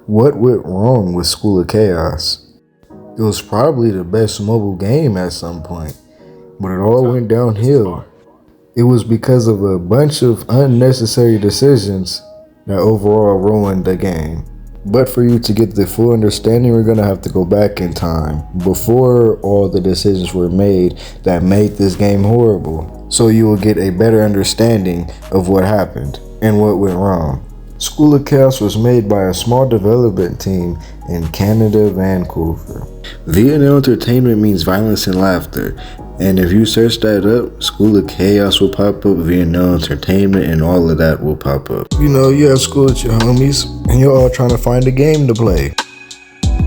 What went wrong with School of Chaos? It was probably the best mobile game at some point, but it all went downhill. It was because of a bunch of unnecessary decisions that overall ruined the game. But for you to get the full understanding, we're going to have to go back in time before all the decisions were made that made this game horrible. So you will get a better understanding of what happened and what went wrong. School of Chaos was made by a small development team in Canada, Vancouver. V&L Entertainment means violence and laughter. And if you search that up, School of Chaos will pop up, V&L Entertainment, and all of that will pop up. You know, you're at school with your homies, and you're all trying to find a game to play.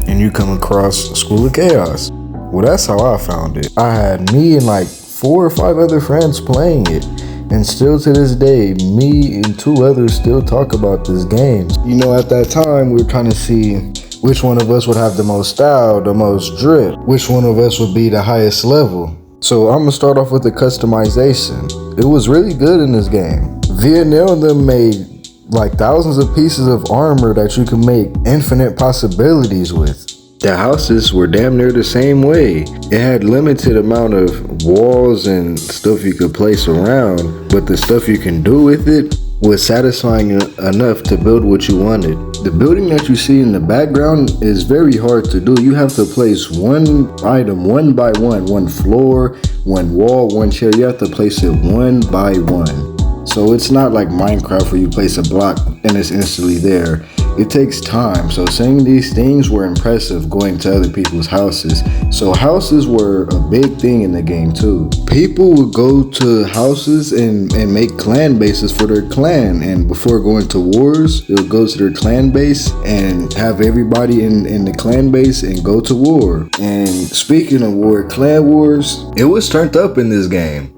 And you come across School of Chaos. Well, that's how I found it. I had me and like 4 or 5 other friends playing it. And still to this day, me and 2 others still talk about this game. You know, at that time, we were trying to see which one of us would have the most style, the most drip, which one of us would be the highest level. So I'm gonna start off with the customization. It was really good in this game. V&L and them made like thousands of pieces of armor that you can make infinite possibilities with. The houses were damn near the same way. It had limited amount of walls and stuff you could place around, but the stuff you can do with it was satisfying enough to build what you wanted. The building that you see in the background is very hard to do. You have to place one item one by one floor, one wall, one chair. You have to place it one by one. So it's not like Minecraft where you place a block and it's instantly there. It takes time. So saying these things were impressive going to other people's houses. So houses were a big thing in the game too. People would go to houses and make clan bases for their clan. And before going to wars, they would go to their clan base and have everybody in the clan base and go to war. And speaking of war, clan wars, it was turned up in this game.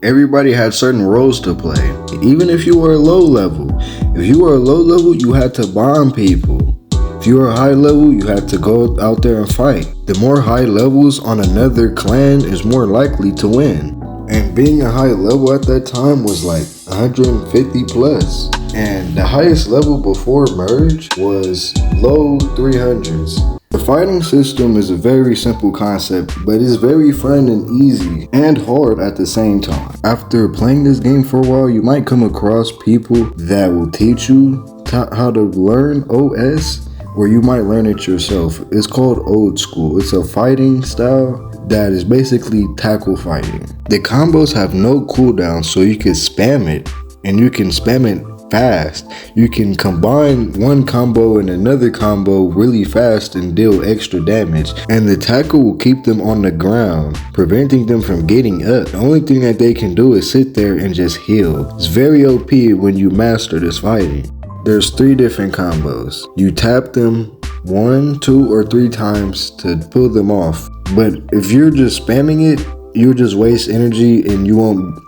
Everybody had certain roles to play, even if you were a low level. If you were a low level, you had to bomb people. If you were a high level, you had to go out there and fight. The more high levels on another clan is more likely to win. And being a high level at that time was like 150 plus. And the highest level before merge was low 300s. The fighting system is a very simple concept, but it's very fun and easy and hard at the same time. After playing this game for a while, you might come across people that will teach you how to learn OS, or you might learn it yourself. It's called old school. It's a fighting style that is basically tackle fighting. The combos have no cooldown, so you can spam it, and you can spam it fast. You can combine one combo and another combo really fast and deal extra damage, and the tackle will keep them on the ground, preventing them from getting up. The only thing that they can do is sit there and just heal. It's very OP when you master this fighting. There's 3 different combos. You tap them 1, 2, or 3 times to pull them off, but if you're just spamming it, you'll just waste energy and you won't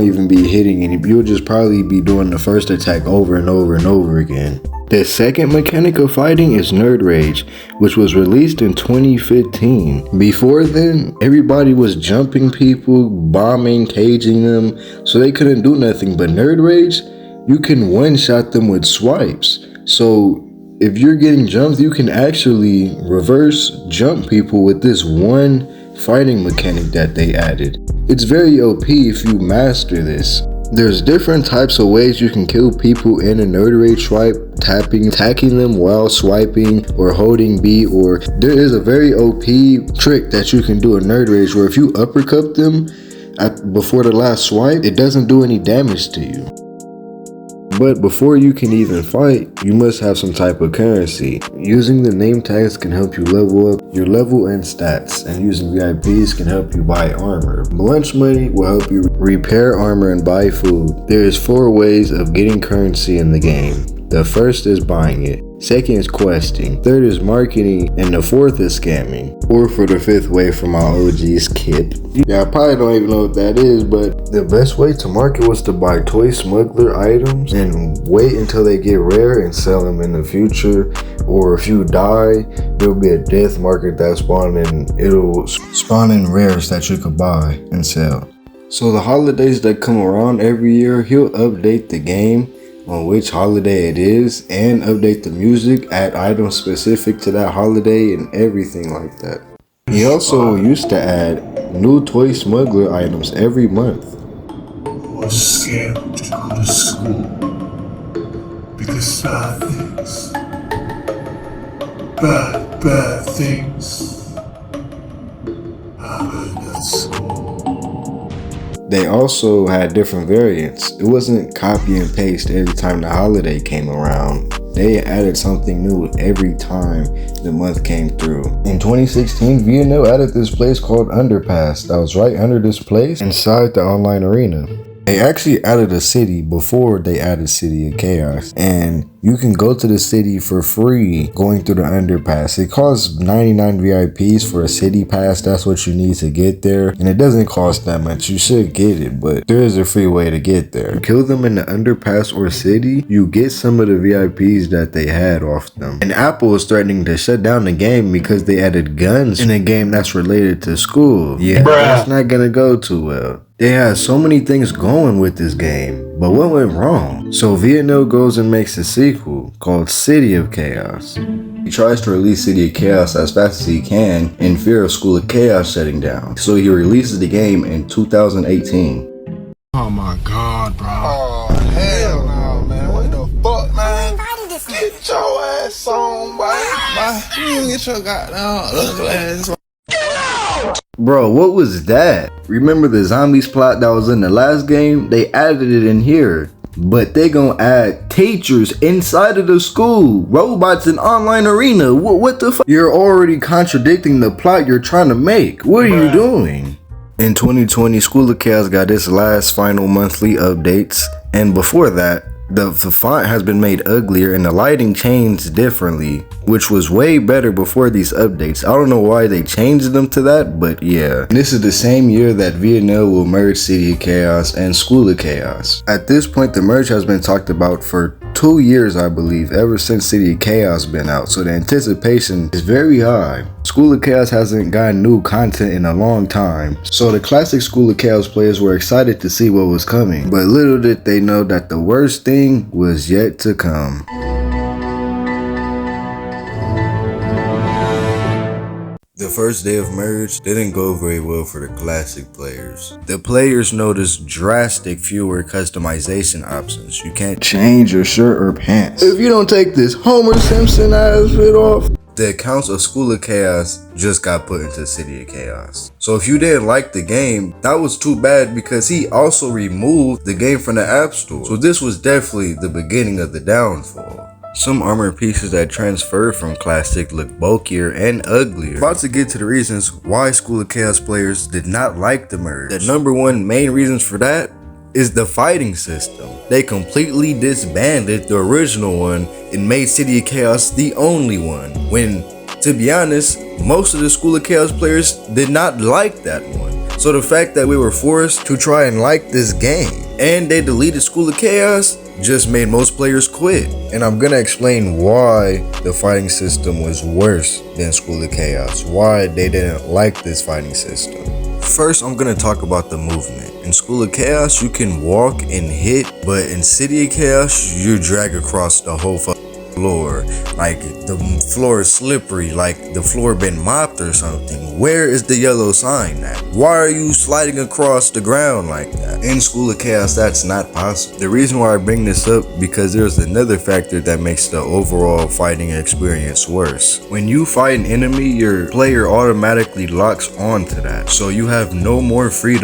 even be hitting any. You'll just probably be doing the first attack over and over and over again. The second mechanic of fighting is Nerd Rage, which was released in 2015. Before then, everybody was jumping people, bombing, caging them, so they couldn't do nothing. But Nerd Rage, you can one-shot them with swipes. So if you're getting jumped, you can actually reverse jump people with this one fighting mechanic that they added. It's very OP if you master this. There's different types of ways you can kill people in a Nerd Rage swipe: attacking them while swiping, or holding B, or there is a very OP trick that you can do in Nerd Rage where if you uppercut them before the last swipe, it doesn't do any damage to you. But before you can even fight, you must have some type of currency. Using the name tags can help you level up your level and stats, and using VIPs can help you buy armor. Lunch money will help you repair armor and buy food. There is 4 ways of getting currency in the game. The first is buying it. Second is questing. Third is marketing. And the 4th is scamming. Or for the 5th way for my OGs, kit. Yeah, I probably don't even know what that is, but the best way to market was to buy toy smuggler items and wait until they get rare and sell them in the future. Or if you die, there'll be a death market that spawn and it'll spawn in rares that you could buy and sell. So the holidays that come around every year, he'll update the game on which holiday it is, and update the music, add items specific to that holiday, and everything like that. He also used to add new toy smuggler items every month. I was scared to go to school because bad things happen at school. They also had different variants. It wasn't copy and paste every time the holiday came around. They added something new every time the month came through. In 2016, Villanelle added this place called Underpass that was right under this place inside the online arena. They actually added a city before they added City of Chaos, and you can go to the city for free going through the underpass. It costs 99 VIPs for a city pass. That's what you need to get there, and it doesn't cost that much. You should get it, but there is a free way to get there. You kill them in the underpass or city, you get some of the VIPs that they had off them. And Apple is threatening to shut down the game because they added guns in a game that's related to school. Yeah, that's not gonna go too well. They had so many things going with this game, but what went wrong? So Villanelle goes and makes a sequel called City of Chaos. He tries to release City of Chaos as fast as he can in fear of School of Chaos shutting down. So he releases the game in 2018. Oh my god, bro. Oh hell no, man. What the fuck, man? Get your ass on, boy. You get your goddamn ugly ass on. Bro, what was that? Remember the zombies plot that was in the last game? They added it in here. But they gonna add teachers inside of the school, robots in online arena. What the fuck? You're already contradicting the plot you're trying to make. What are you doing? In 2020, School of Chaos got its last final monthly updates. And before that, the font has been made uglier and the lighting changed differently, which was way better before these updates. I don't know why they changed them to that, but yeah. This is the same year that Villanelle will merge City of Chaos and School of Chaos. At this point, the merge has been talked about for 2 years, I believe, ever since City of Chaos been out, so the anticipation is very high. School of Chaos hasn't gotten new content in a long time, so the classic School of Chaos players were excited to see what was coming, but little did they know that the worst thing was yet to come. The first day of merge didn't go very well for the classic players. The players noticed drastic fewer customization options. You can't change your shirt or pants if you don't take this Homer Simpson outfit off. The accounts of School of Chaos just got put into City of Chaos. So if you didn't like the game, that was too bad because he also removed the game from the App Store. So this was definitely the beginning of the downfall. Some armor pieces that transferred from Classic look bulkier and uglier. About to get to the reasons why School of Chaos players did not like the merge. The number one main reasons for that is the fighting system. They completely disbanded the original one and made City of Chaos the only one. When, to be honest, most of the School of Chaos players did not like that one. So the fact that we were forced to try and like this game and they deleted School of Chaos just made most players quit. And I'm gonna explain why the fighting system was worse than School of Chaos, why they didn't like this fighting system. First, I'm gonna talk about the movement. In School of Chaos, you can walk and hit, but in City of Chaos, you drag across the whole floor. Like, the floor is slippery, like the floor been mopped or something. Where is the yellow sign at? Why are you sliding across the ground like that? In School of Chaos, that's not possible. The reason why I bring this up, because there's another factor that makes the overall fighting experience worse. When you fight an enemy, your player automatically locks onto that. So you have no more free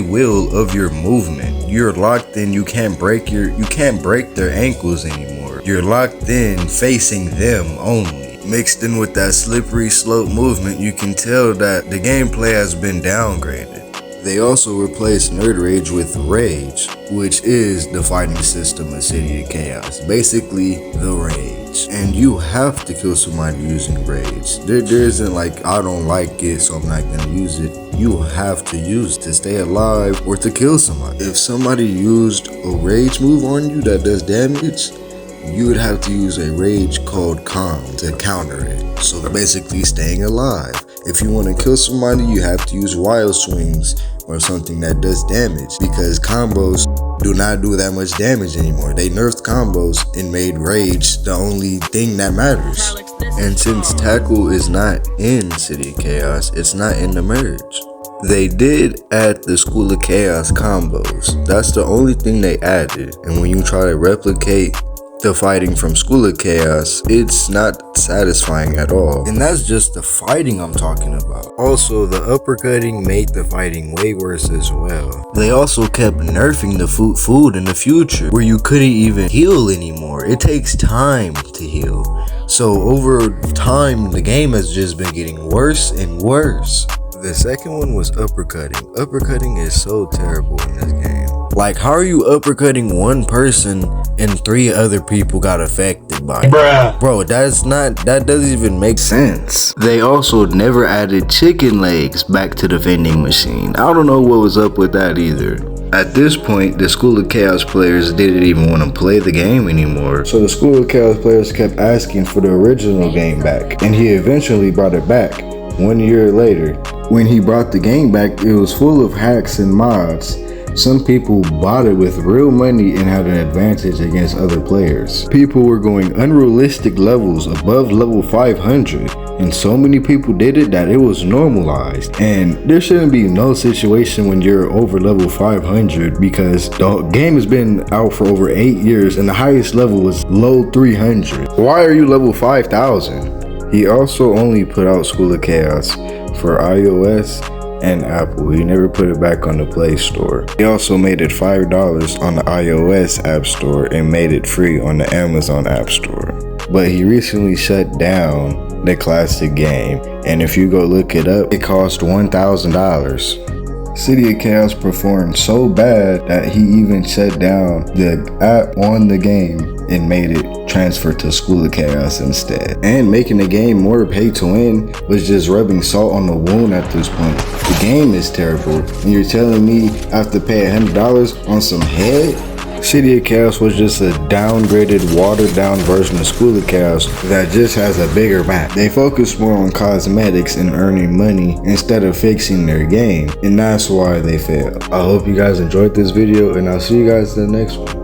will of your movement. You're locked in, you can't break their ankles anymore. You're locked in facing them only. Mixed in with that slippery slope movement, you can tell that the gameplay has been downgraded. They also replaced Nerd Rage with Rage, which is the fighting system of City of Chaos. Basically, the Rage. And you have to kill somebody using Rage. There isn't like, I don't like it, so I'm not gonna use it. You have to use it to stay alive or to kill somebody. If somebody used a Rage move on you that does damage, you would have to use a rage called Calm to counter it. So basically staying alive. If you want to kill somebody, you have to use wild swings or something that does damage, because combos do not do that much damage anymore. They nerfed combos and made rage the only thing that matters. And since tackle is not in City of Chaos, it's not in the merge. They did add the School of Chaos combos. That's the only thing they added. And when you try to replicate the fighting from School of Chaos, it's not satisfying at all. And that's just the fighting I'm talking about. Also, the uppercutting made the fighting way worse as well. They also kept nerfing the food in the future, where you couldn't even heal anymore. It takes time to heal. So over time, the game has just been getting worse and worse. The second one was uppercutting. Uppercutting is so terrible in this game. Like, how are you uppercutting one person and 3 other people got affected by it? Bro, that doesn't even make sense. They also never added chicken legs back to the vending machine. I don't know what was up with that either. At this point, the School of Chaos players didn't even want to play the game anymore. So the School of Chaos players kept asking for the original game back, and he eventually brought it back 1 year later. When he brought the game back, it was full of hacks and mods. Some people bought it with real money and had an advantage against other players. People were going unrealistic levels above level 500, and so many people did it that it was normalized. And there shouldn't be no situation when you're over level 500, because the game has been out for over 8 years and the highest level was low 300. Why are you level 5,000? He also only put out School of Chaos for iOS and Apple. He never put it back on the Play Store. He also made it $5 on the iOS App Store and made it free on the Amazon App Store. But he recently shut down the classic game, and if you go look it up, it cost $1,000. City of Chaos performed so bad that he even shut down the app on the game and made it transfer to School of Chaos instead. And making the game more pay to win was just rubbing salt on the wound at this point. The game is terrible, and you're telling me I have to pay $100 on some head? City of Chaos was just a downgraded, watered down version of School of Chaos that just has a bigger map. They focus more on cosmetics and earning money instead of fixing their game, and that's why they fail. I hope you guys enjoyed this video, and I'll see you guys in the next one.